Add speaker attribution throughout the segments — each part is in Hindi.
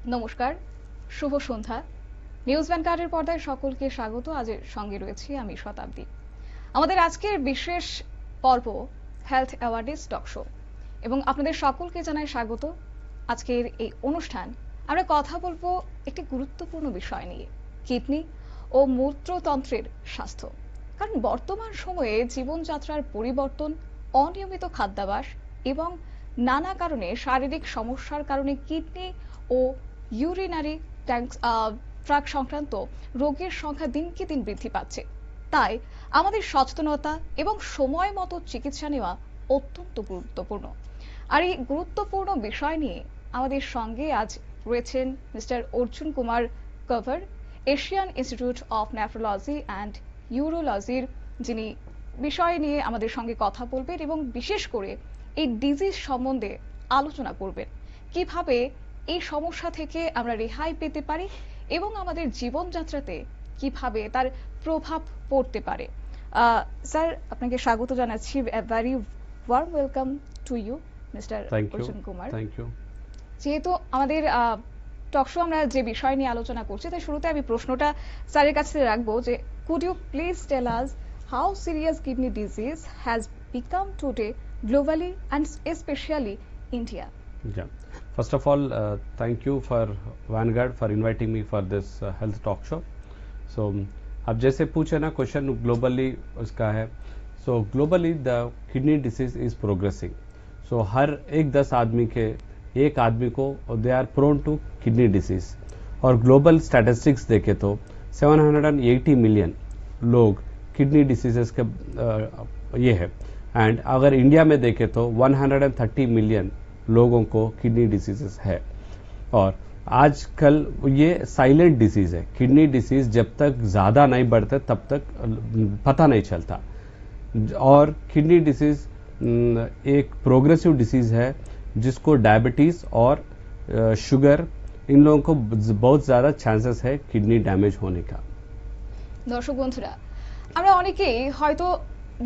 Speaker 1: নমস্কার, শুভ সন্ধ্যা। নিউজ ভ্যানগার্ডের পর্দায় সকলকে স্বাগত। আজের সঙ্গে রয়েছি আমি শতাব্দী। আমাদের আজকের বিশেষ পর্ব হেলথ অ্যাওয়ারনেস টক শো এবং আপনাদের সকলকে জানাই স্বাগত। আজকের এই অনুষ্ঠান আমরা কথা বলবো একটি গুরুত্বপূর্ণ বিষয় নিয়ে, কিডনি ও মূত্রতন্ত্রের স্বাস্থ্য। কারণ বর্তমান সময়ে জীবনযাত্রার পরিবর্তন, অনিয়মিত খাদ্যাভ্যাস এবং নানা কারণে শারীরিক সমস্যার কারণে কিডনি ও ইউরিনারি ট্র্যাক সংক্রান্ত রোগের সংখ্যা দিনকে দিন বৃদ্ধি পাচ্ছে। তাই আমাদের সচেতনতা এবং সময় মতো চিকিৎসা নেওয়া অত্যন্ত গুরুত্বপূর্ণ। আর এই গুরুত্বপূর্ণ বিষয় নিয়ে আমাদের সঙ্গে আজ রয়েছেন mister Arjun Kumar Kavar, Asian Institute of Nephrology and ইউরোলজির, যিনি বিষয় নিয়ে আমাদের সঙ্গে কথা বলবেন এবং বিশেষ করে এই ডিজিজ সম্বন্ধে আলোচনা করবেন, কিভাবে এই সমস্যা থেকে আমরা রেহাই পেতে পারি এবং আমাদের জীবনযাত্রাতে কিভাবে তার প্রভাব পড়তে পারে। স্যার, আপনাকে স্বাগত জানাচ্ছি। Very warm welcome to you mister Arjun Kumar.
Speaker 2: Thank you.
Speaker 1: যেহেতু আমাদের টকশো আমরা যে বিষয় নিয়ে আলোচনা করছি, তাই শুরুতে আমি প্রশ্নটা স্যারের কাছে রাখবো যে could you please tell us how serious kidney disease has become today globally and specially India?
Speaker 2: Yeah. First of all, thank you for Vanguard for inviting me for this health talk show. So, अब जैसे पूछे ना क्वेश्चन ग्लोबली उसका है, so globally the kidney disease is progressing. So हर 1-10 आदमी के एक आदमी को they are prone to kidney disease. और ग्लोबल स्टैटिस्टिक्स देखे तो 780 मिलियन लोग किडनी डिसीजेस के ये है. एंड अगर इंडिया में देखें तो 130 मिलियन लोगों को किडनी डिसीजेस है. और आजकल ये साइलेंट डिसीज है. किडनी डिसीज जब तक ज्यादा नहीं बढ़ते तब तक पता नहीं चलता. और किडनी डिसीज एक प्रोग्रेसिव डिसीज है जिसको डायबिटीज और शुगर, इन लोगों को बहुत ज्यादा चांसेस है किडनी डैमेज होने का.
Speaker 1: দর্শক বন্ধুরা, আমরা অনেকেই হয়তো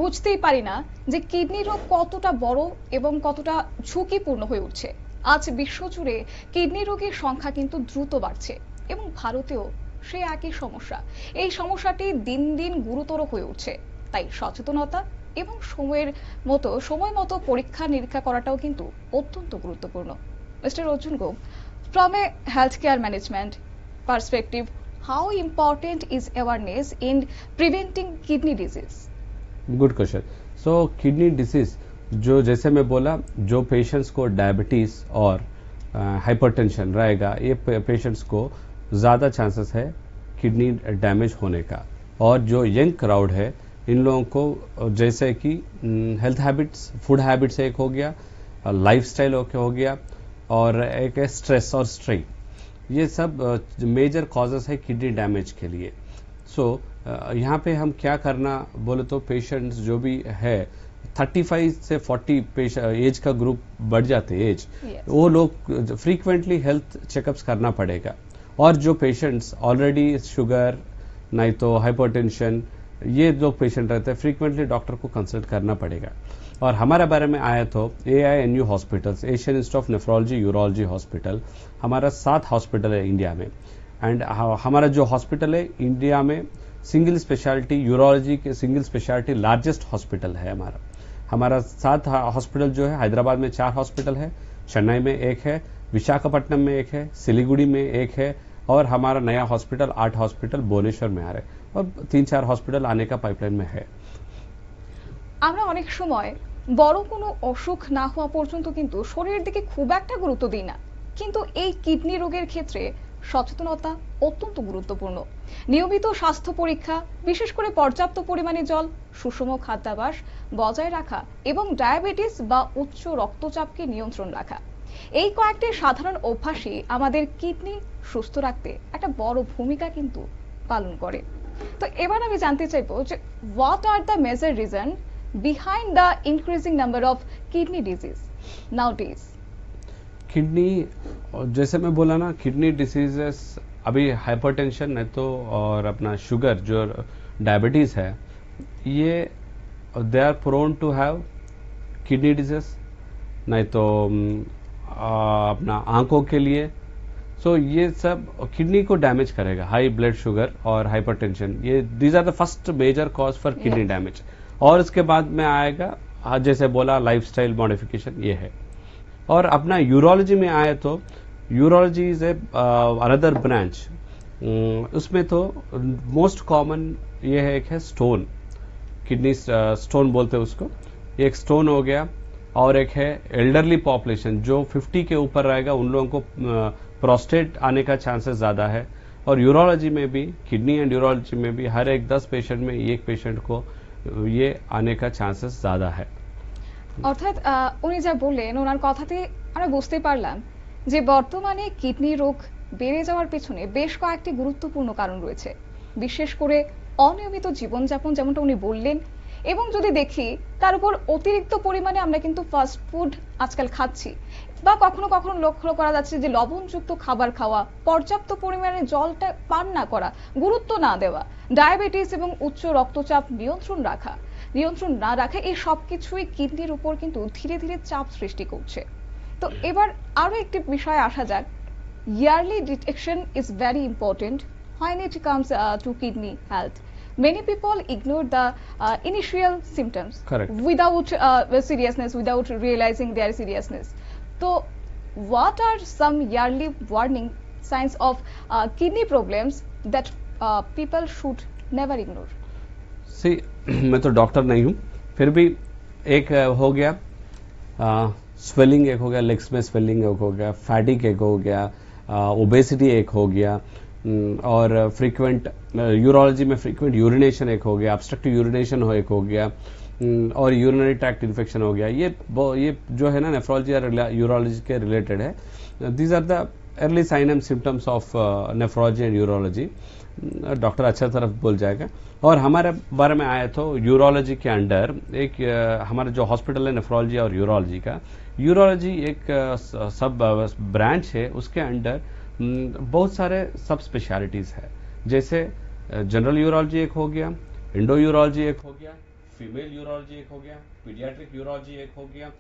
Speaker 1: বুঝতেই পারি না যে কিডনি রোগ কতটা বড় এবং কতটা ঝুঁকিপূর্ণ হয়ে উঠছে। আজ বিশ্বজুড়ে কিডনি রোগীর সংখ্যা কিন্তু দ্রুত বাড়ছে এবং ভারতেও সে একই সমস্যা। এই সমস্যাটি দিন দিন গুরুতর হয়ে উঠছে। তাই সচেতনতা এবং সময় মতো পরীক্ষা নিরীক্ষা করাটাও কিন্তু অত্যন্ত গুরুত্বপূর্ণ। Mister Arjun go, from a health care management perspective, how important is awareness in preventing kidney disease?
Speaker 2: Good question. So kidney disease जो जैसे मैं बोला, जो पेशेंट्स को डायबिटीज और हाइपरटेंशन रहेगा, ये पेशेंट्स को ज़्यादा चांसेस है किडनी डैमेज होने का. और जो यंग क्राउड है, इन लोगों को जैसे कि हेल्थ हैबिट्स, फूड हैबिट्स एक हो गया, लाइफस्टाइल हो गया, और एक है स्ट्रेस और स्ट्रेन. ये सब मेजर कॉजेस है किडनी डैमेज के लिए. सो यहाँ पे हम क्या करना बोले तो, पेशेंट्स जो भी है 35 से 40 एज का ग्रुप बढ़ जाते एज, वो लोग फ्रीक्वेंटली हेल्थ चेकअप्स करना पड़ेगा. और जो पेशेंट्स ऑलरेडी शुगर नहीं तो हाइपरटेंशन, ये जो पेशेंट रहते हैं, फ्रीक्वेंटली डॉक्टर को कंसल्ट करना पड़ेगा. और हमारे बारे में आया तो AINU hospitals, Asian institute of nephrology urology hospital, हमारा 7 हॉस्पिटल है इंडिया में. एंड हमारा जो हॉस्पिटल है इंडिया में सिंगल स्पेशलिटी यूरोलॉजी के सिंगल स्पेशलिटी लार्जेस्ट हॉस्पिटल है हमारा 7 हॉस्पिटल जो है, हैदराबाद में 4 हॉस्पिटल है, चेन्नई में 1 है, विशाखापट्टनम में 1 है, सिलीगुड़ी में 1 है, और हमारा नया हॉस्पिटल 8 हॉस्पिटल भुवनेश्वर में आ रहे हैं, और 3-4 हॉस्पिटल आने का पाइपलाइन में है.
Speaker 1: আমরা অনেক সময় বড় কোনো অসুখ না হওয়া পর্যন্ত কিন্তু শরীরের দিকে খুব একটা গুরুত্ব দিই না, কিন্তু এই কিডনি রোগের ক্ষেত্রে সচেতনতা অত্যন্ত গুরুত্বপূর্ণ। নিয়মিত স্বাস্থ্য পরীক্ষা, বিশেষ করে পর্যাপ্ত পরিমাণে জল, সুষম খাদ্যাভ্যাস বজায় রাখা এবং ডায়াবেটিস বা উচ্চ রক্তচাপকে নিয়ন্ত্রণ রাখা, এই কয়েকটি সাধারণ অভ্যাসই আমাদের কিডনি সুস্থ রাখতে একটা বড় ভূমিকা কিন্তু পালন করে। তো এবার আমি জানতে চাইবো যে what are the major reason behind the increasing number of kidney disease nowadays?
Speaker 2: Kidney, जैसे मैं बोला ना, किडनी डिसीजेस अभी हाइपरटेंशन है तो, और अपना शुगर जो डायबिटीज है, ये they are prone to have kidney disease. नहीं तो अपना आंखों के लिए सो ये सब किडनी को डैमेज करेगा, हाई ब्लड शुगर और हाइपरटेंशन, ये these are the first major cause for kidney damage. और उसके बाद में आएगा जैसे बोला लाइफस्टाइल मॉडिफिकेशन, ये है। और अपना यूरोलॉजी में आए तो urology is a another branch, उसमें तो मोस्ट कॉमन ये है, एक है स्टोन, किडनी स्टोन बोलते हैं उसको, एक स्टोन हो गया। और एक है एल्डरली पॉपुलेशन, जो 50 के ऊपर रहेगा उन लोगों को प्रोस्टेट आने का चांसेस ज्यादा है। और यूरोलॉजी में भी, किडनी एंड यूरोलॉजी में भी हर एक 10 पेशेंट में एक पेशेंट को ये आने का चांसेस ज्यादा है।
Speaker 1: অর্থাৎ উনি যা বললেন ওনার কথাতে আমরা বুঝতে পারলাম যে বর্তমানে কিডনি রোগ বেড়ে যাওয়ার পেছনে বেশ কয়েকটি গুরুত্বপূর্ণ কারণ রয়েছে, বিশেষ করে অনিয়মিত জীবনযাপন যেমনটা উনি বললেন, এবং যদি দেখি তার উপর অতিরিক্ত পরিমাণে আমরা কিন্তু ফাস্ট ফুড আজকাল খাচ্ছি, বা কখনো কখনো লক্ষ্য করা যাচ্ছে যে লবণযুক্ত খাবার খাওয়া, পর্যাপ্ত পরিমাণে জলটা পান না করা, গুরুত্ব না দেওয়া, ডায়াবেটিস এবং উচ্চ রক্তচাপ নিয়ন্ত্রণ না রাখা, এই সবকিছুই কিডনির উপর কিন্তু ধীরে ধীরে চাপ সৃষ্টি করছে। তো এবার আরো একটি বিষয়ে আসা যাক, yearly detection is very important when it comes to kidney health. Many people ignore the initial symptoms.
Speaker 2: Correct.
Speaker 1: Without seriousness, without realizing their seriousness. So what are some yearly warning signs of kidney problems that people should never ignore?
Speaker 2: See, मैं तो डॉक्टर नहीं हूं, फिर भी एक हो गया स्वेलिंग, एक हो गया लेग्स में स्वेलिंग, एक हो गया फैटिक, एक हो गया ओबेसिटी, एक हो गया और फ्रीक्वेंट यूरोलॉजी में फ्रीक्वेंट यूरिनेशन एक हो गया, ऑब्स्ट्रक्टिव यूरिनेशन हो एक हो गया, और यूरिनरी ट्रैक्ट इन्फेक्शन हो गया। ये जो है ना नेफ्रोलॉजी और यूरोलॉजी के रिलेटेड है। These are the early sign and symptoms of nephrology and urology. Doctor अच्छा तरफ बोल जाएगा। और हमारे बारे में आया तो यूरोलॉजी के अंडर एक हमारा जो हॉस्पिटल है नेफ्रोलॉजी और यूरोलॉजी का, यूरोलॉजी एक सब ब्रांच है, उसके अंडर बहुत सारे सब स्पेशलिटीज है। जैसे जनरल यूरोलॉजी एक हो गया, इंडो यूरोलॉजी एक हो गया, फीमेल यूरोलॉजी एक हो गया, पीडियाट्रिक यूरोलॉजी एक हो गया,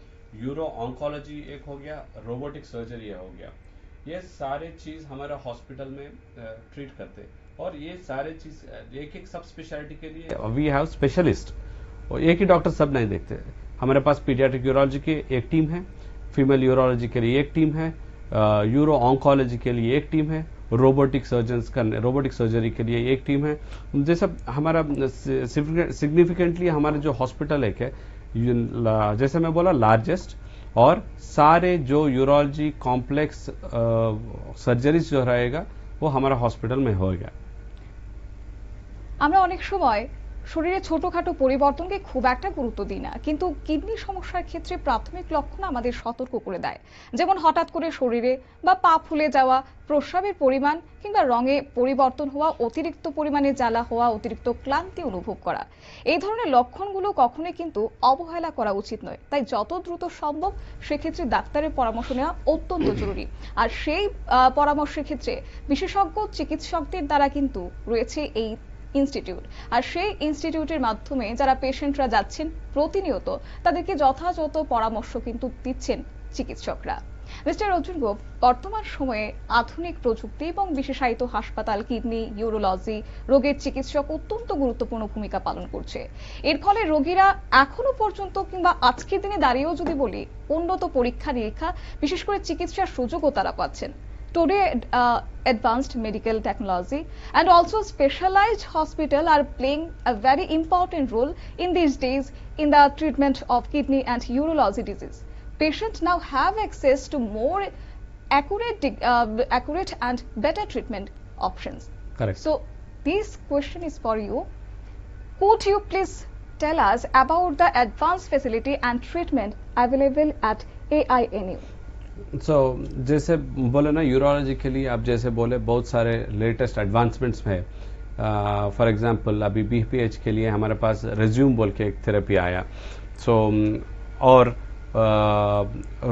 Speaker 2: यूरो ऑन्कोलॉजी एक हो गया, रोबोटिक सर्जरी हो गया। ये सारे चीज हमारे हॉस्पिटल में ट्रीट करते हैं। और ये सारे चीज एक एक सब स्पेशलिटी के लिए वी हैव स्पेशलिस्ट, और एक ही डॉक्टर सब नहीं देखते। हमारे पास पीडियाट्रिक यूरोलॉजी की एक टीम है, फीमेल यूरोलॉजी के लिए एक टीम है, यूरो ऑन्कोलॉजी के लिए एक टीम है, रोबोटिक सर्जरी के लिए एक टीम है। जैसे हमारा सिग्निफिकेंटली हमारा जो हॉस्पिटल है, जैसे मैं बोला लार्जेस्ट, और सारे जो यूरोलॉजी कॉम्प्लेक्स सर्जरीज जो रहेगा वो हमारा हॉस्पिटल में होगा।
Speaker 1: আমরা অনেক সময় শরীরে ছোটখাটো পরিবর্তনকে খুব একটা গুরুত্ব দিই না, কিন্তু কিডনি সমস্যার ক্ষেত্রে প্রাথমিক লক্ষণ আমাদের সতর্ক করে দেয়। যেমন হঠাৎ করে শরীরে বা পা ফুলে যাওয়া, প্রস্রাবের পরিমাণ কিংবা রঙে পরিবর্তন হওয়া, অতিরিক্ত পরিমাণে জ্বালা হওয়া, অতিরিক্ত ক্লান্তি অনুভব করা, এই ধরনের লক্ষণগুলো কখনোই কিন্তু অবহেলা করা উচিত নয়। তাই যত দ্রুত সম্ভব সেক্ষেত্রে ডাক্তারের পরামর্শ নেওয়া অত্যন্ত জরুরি। আর সেই পরামর্শের ক্ষেত্রে বিশেষজ্ঞ চিকিৎসকদের দ্বারা কিন্তু রয়েছে এই ইনস্টিটিউট। আর সেই ইনস্টিটিউটের মাধ্যমে যারা পেশেন্টরা যাচ্ছেন প্রতিনিয়ত, তাদেরকে যথাযথ পরামর্শ কিন্তু দিচ্ছেন চিকিৎসকরা। মিস্টার অর্জুন গোপ, বর্তমান সময়ে আধুনিক প্রযুক্তি এবং বিশেষায়িত হাসপাতাল কিডনি ইউরোলজি রোগের চিকিৎসক অত্যন্ত গুরুত্বপূর্ণ ভূমিকা পালন করছে। এর ফলে রোগীরা এখনো পর্যন্ত কিংবা আজকের দিনে দাঁড়িয়েও যদি বলি, উন্নত পরীক্ষা নিরীক্ষা, বিশেষ করে চিকিৎসার সুযোগও তারা পাচ্ছেন। Today, advanced medical technology and also specialized hospital are playing a very important role in these days in the treatment of kidney and urology disease. Patients now have access to more accurate and better treatment options.
Speaker 2: Correct.
Speaker 1: So, this question is for you. Could you please tell us about the advanced facility and treatment available at AINU?
Speaker 2: So, जैसे बोले ना यूरोलॉजी के लिए आप जैसे बोले बहुत सारे लेटेस्ट एडवांसमेंट्स है। फॉर एग्जांपल अभी BPH के लिए हमारे पास रेज्यूम बोल के एक थेरेपी आया। सो और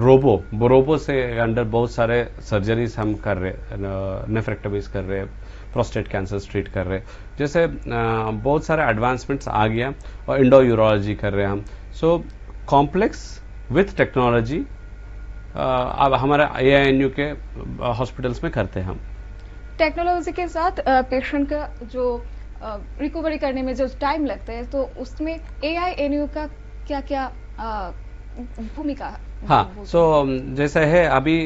Speaker 2: रोबो से अंडर बहुत सारे सर्जरीज हम कर रहे, नेफ्रेक्टमीज कर रहे, प्रोस्टेट कैंसर ट्रीट कर रहे। जैसे बहुत सारे एडवांसमेंट्स आ गया, और इंडो यूरोलॉजी कर रहे हैं हम। सो कॉम्प्लेक्स विथ टेक्नोलॉजी अब हमारे AINU के हॉस्पिटल्स में करते हैं हम।
Speaker 1: टेक्नोलॉजी के साथ पेशेंट का जो रिकवरी करने में जो टाइम लगता है, तो उसमें AINU का क्या क्या भूमिका है?
Speaker 2: हाँ, जैसा है अभी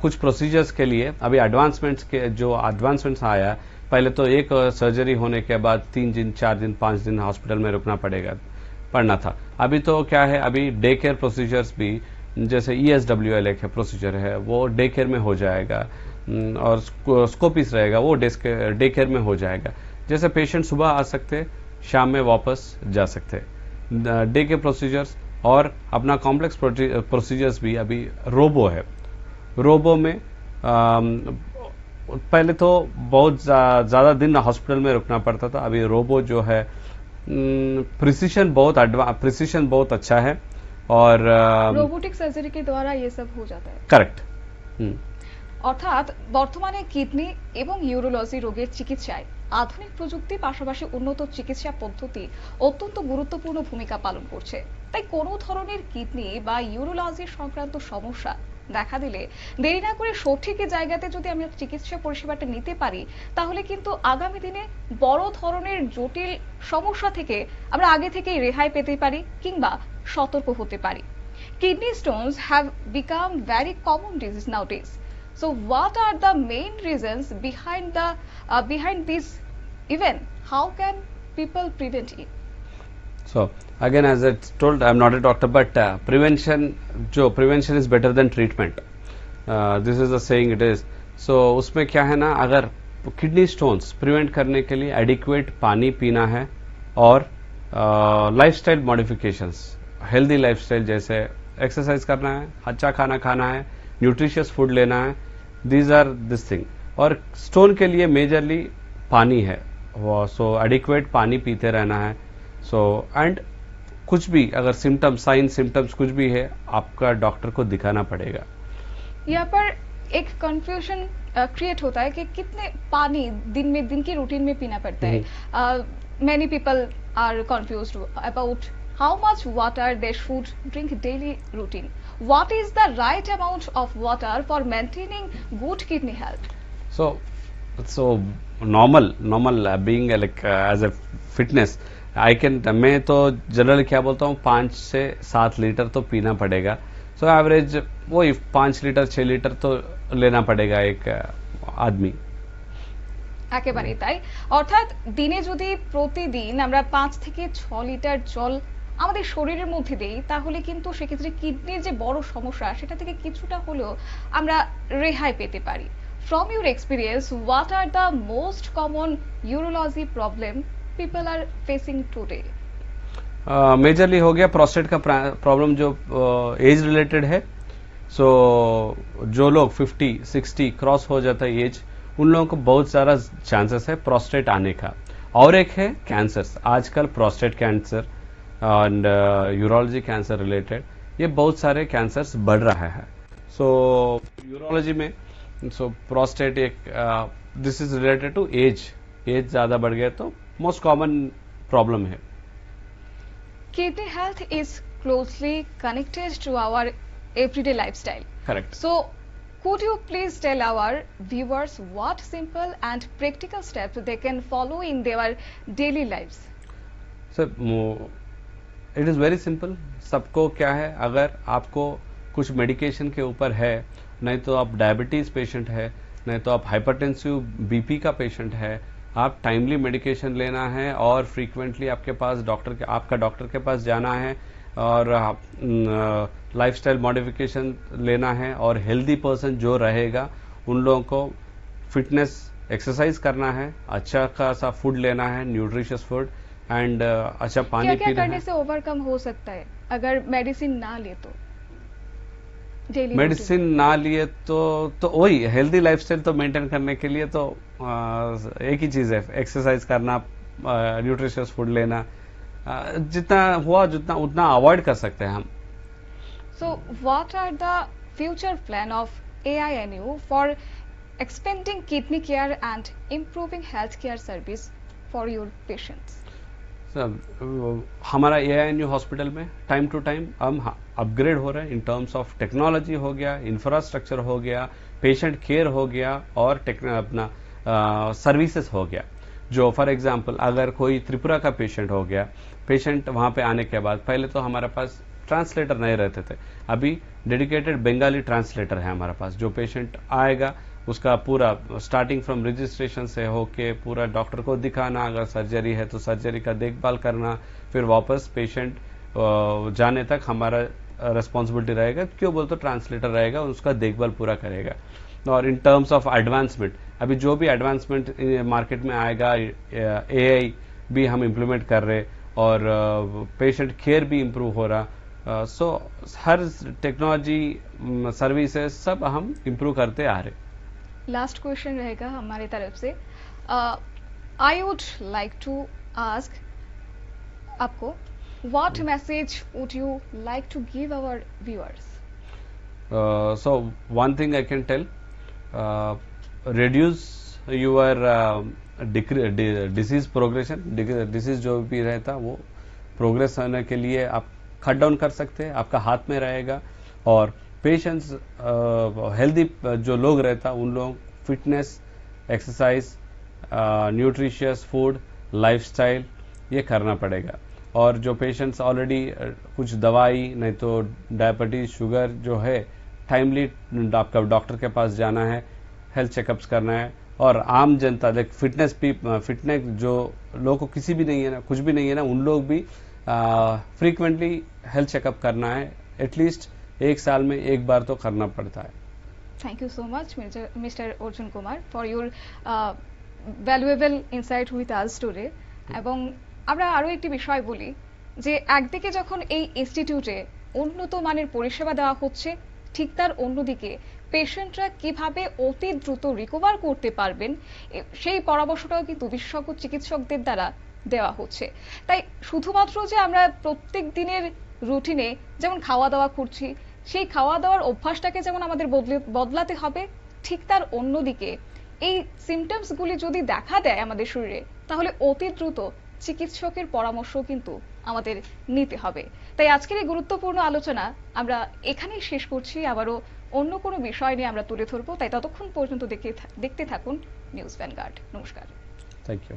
Speaker 2: कुछ प्रोसीजर्स के लिए अभी एडवांसमेंट्स के जो एडवांसमेंट्स आया, पहले तो एक सर्जरी होने के बाद 3 दिन 4 दिन 5 दिन हॉस्पिटल में रुकना पड़ना था। अभी तो क्या है, अभी डे केयर प्रोसीजर्स भी, जैसे ESWL एक प्रोसीजर है, वो डे केयर में हो जाएगा, और स्कोपिस रहेगा वो डे केयर में हो जाएगा। जैसे पेशेंट सुबह आ सकते, शाम में वापस जा सकते। डे के प्रोसीजर्स और अपना कॉम्प्लेक्स प्रोसीजर्स भी अभी रोबो है। रोबो में पहले तो बहुत ज्यादा दिन हॉस्पिटल में रुकना पड़ता था, अभी रोबो जो है प्रिसिशन बहुत अच्छा है, और
Speaker 1: रोबोटिक सर्जरी के द्वारा ये सब हो जाता है।
Speaker 2: करेक्ट।
Speaker 1: অর্থাৎ বর্তমানে কিডনি এবং ইউরোলজি রোগের চিকিৎসায় আধুনিক প্রযুক্তি পাশাপাশি উন্নত চিকিৎসা পদ্ধতি অত্যন্ত গুরুত্বপূর্ণ ভূমিকা পালন করছে। তাই কোনো ধরনের কিডনি বা ইউরোলজি সংক্রান্ত সমস্যা দেখা দিলে দেরি না করে সঠিক জায়গাতে যদি আমরা চিকিৎসা পরিষেবাটা নিতে পারি, তাহলে কিন্তু আগামী দিনে বড় ধরনের জটিল সমস্যা থেকে আমরা আগে থেকেই রেহাই পেতে পারি কিংবা সতর্ক হতে পারি। Kidney stones have become very common disease nowadays. So what are the main reasons behind this event? How can people prevent it?
Speaker 2: So again, as I told, I'm not a doctor, but prevention is better than treatment. This is the saying it is. So उसमें क्या है ना, अगर किडनी स्टोन्स प्रिवेंट करने के लिए एडिक्वेट पानी पीना है और लाइफस्टाइल मॉडिफिकेशंस, हेल्दी लाइफस्टाइल, जैसे एक्सरसाइज करना है, अच्छा खाना खाना है, न्यूट्रिशियस फूड लेना है, दीज आर दिस थिंग। और स्टोन के लिए मेजरली पानी है, सो एडिक्वेट पानी पीते रहना है। सो एंड कुछ भी अगर साइन सिम्टम्स कुछ भी है, आपका डॉक्टर को दिखाना पड़ेगा।
Speaker 1: यहाँ पर एक कंफ्यूजन क्रिएट होता है कि कितने पानी दिन की रूटीन में पीना पड़ता है। Many people are confused about how much water they should drink daily routine. What is the right amount of water for maintaining good kidney health?
Speaker 2: So normal being like as a fitness, मैं तो जनरली क्या बोलता हूँ, 5 से 7 लीटर तो पीना पड़ेगा। सो एवरेज वही 5 लीटर 6 लीटर तो लेना पड़ेगा एक आदमी।
Speaker 1: একেবারেই তাই। অর্থাৎ দিনে যদি প্রতিদিন আমরা 5 থেকে 6 লিটার জল আমাদের শরীরের মধ্যে দেই, তাহলে কিন্তু সেক্ষেত্রে কিডনির যে বড় সমস্যা সেটা থেকে কিছুটা হলেও আমরা রেহাই পেতে পারি। From your experience, what are the most common urology problem people are facing today?
Speaker 2: Majorly हो गया प्रोस्टेट का प्रॉब्लम, जो एज रिलेटेड है। सो जो लोग 50-60 क्रॉस हो जाता है एज, उन लोगों को बहुत सारा चांसेस है प्रोस्टेट आने का। और एक है कैंसर्स, आजकल prostate cancer and urology cancer related, ये बहुत सारे कैंसर्स बढ़ रहा है। सो यूरोलॉजी में प्रोस्टेट एक this is related to age ज्यादा बढ़ गया तो मोस्ट कॉमन प्रॉब्लम है।
Speaker 1: Kidney health is closely connected to our everyday lifestyle.
Speaker 2: Correct.
Speaker 1: So could you please tell our viewers what simple and practical steps they can follow in their daily lives?
Speaker 2: Sir it is very simple. सबको क्या है, अगर आपको कुछ मेडिकेशन के ऊपर है, नहीं तो आप डायबिटीज पेशेंट है, नहीं तो आप हाइपरटेंसिव बीपी का पेशेंट है, आप टाइमली मेडिकेशन लेना है और फ्रीक्वेंटली आपका डॉक्टर के पास जाना है और लाइफस्टाइल मॉडिफिकेशन लेना है। और हेल्दी पर्सन जो रहेगा उन लोगों को फिटनेस एक्सरसाइज करना है, अच्छा खासा फूड लेना है, न्यूट्रिशियस फूड एंड अच्छा पानी पीना है।
Speaker 1: क्या करने से ओवरकम हो सकता है अगर मेडिसिन ना ले तो?
Speaker 2: मेडिसिन ना लिए तो वही हेल्दी लाइफस्टाइल तो मेंटेन करने के लिए तो एक ही चीज है, एक्सरसाइज करना, न्यूट्रिशियस फूड लेना, जितना हुआ उतना अवॉइड कर सकते हैं हम।
Speaker 1: So what are the future plan of AINU for expanding kidney care and improving health care service for your patients?
Speaker 2: हमारा AINU हॉस्पिटल में टाइम टू टाइम हम अपग्रेड हो रहे हैं इन टर्म्स ऑफ टेक्नोलॉजी हो गया, इंफ्रास्ट्रक्चर हो गया, पेशेंट केयर हो गया और अपना सर्विसेज हो गया। जो फॉर एग्जांपल अगर कोई त्रिपुरा का पेशेंट हो गया, पेशेंट वहां पे आने के बाद पहले तो हमारे पास ट्रांसलेटर नहीं रहते थे, अभी डेडिकेटेड बंगाली ट्रांसलेटर है हमारे पास। जो पेशेंट आएगा उसका पूरा स्टार्टिंग फ्रॉम रजिस्ट्रेशन से होके पूरा डॉक्टर को दिखाना, अगर सर्जरी है तो सर्जरी का देखभाल करना, फिर वापस पेशेंट जाने तक हमारा रेस्पॉन्सिबिलिटी रहेगा। क्यों बोल तो ट्रांसलेटर रहेगा, उसका देखभाल पूरा करेगा। और इन टर्म्स ऑफ एडवांसमेंट, अभी जो भी एडवांसमेंट मार्केट में आएगा, AI भी हम इम्प्लीमेंट कर रहे और पेशेंट केयर भी इम्प्रूव हो रहा। सो हर टेक्नोलॉजी सर्विसेज सब हम इम्प्रूव करते आ रहे।
Speaker 1: लास्ट क्वेश्चन रहेगा हमारी तरफ से। I would like to ask आपको, what message would you like to give our viewers?
Speaker 2: So one thing I can tell, reduce your disease progression. Disease जो भी रहता वो प्रोग्रेस होने के लिए आप कट डाउन कर सकते हैं, आपका हाथ में रहेगा। और पेशेंट्स हेल्दी जो लोग रहता उन लोग fitness, exercise, nutritious food, lifestyle ये करना पड़ेगा। और जो पेशेंट्स ऑलरेडी कुछ दवाई नहीं तो डायबिटीज, शुगर जो है, टाइमली आपका डॉक्टर के पास जाना है, हेल्थ चेकअप्स करना है। और आम जनता लाइक फिटनेस जो लोगों को किसी भी नहीं है ना, कुछ भी नहीं है ना, उन लोग भी फ्रीक्वेंटली हेल्थ चेकअप करना है, एटलीस्ट एक साल में एक बार तो करना पड़ता है।
Speaker 1: Thank you so much, Mr. Arjun Kumar, for your valuable insight with us today. এবং আমরা আরো একটি বিষয় বলি যে একদিকে যখন এই ইনস্টিটিউটে উন্নত মানের পরিষেবা দেওয়া হচ্ছে, ঠিক তার অন্যদিকে পেশেন্টরা কিভাবে অতি দ্রুত রিকভার করতে পারবেন সেই পরামর্শটাও কিন্তু বিশেষজ্ঞ চিকিৎসকদের দ্বারা দেওয়া হচ্ছে। তাই শুধুমাত্র যে আমরা প্রত্যেক দিনের রুটিনে যেমন খাওয়া দাওয়া করছি, সেই খাওয়া দাওয়ার অভ্যাসটাকে যেমন আমাদের বদলাতে হবে, ঠিক তার অন্যদিকে এই সিমটমসগুলি যদি দেখা দেয় আমাদের শরীরে, তাহলে অতি দ্রুত চিকিৎসকের পরামর্শ কিন্তু আমাদের নিতে হবে। তাই আজকের এই গুরুত্বপূর্ণ আলোচনা আমরা এখানেই শেষ করছি। আবারও অন্য কোনো বিষয় নিয়ে আমরা তুলে ধরবো। তাই ততক্ষণ পর্যন্ত দেখতে থাকুন নিউজ ভ্যানগার্ড। নমস্কার।
Speaker 2: Thank you.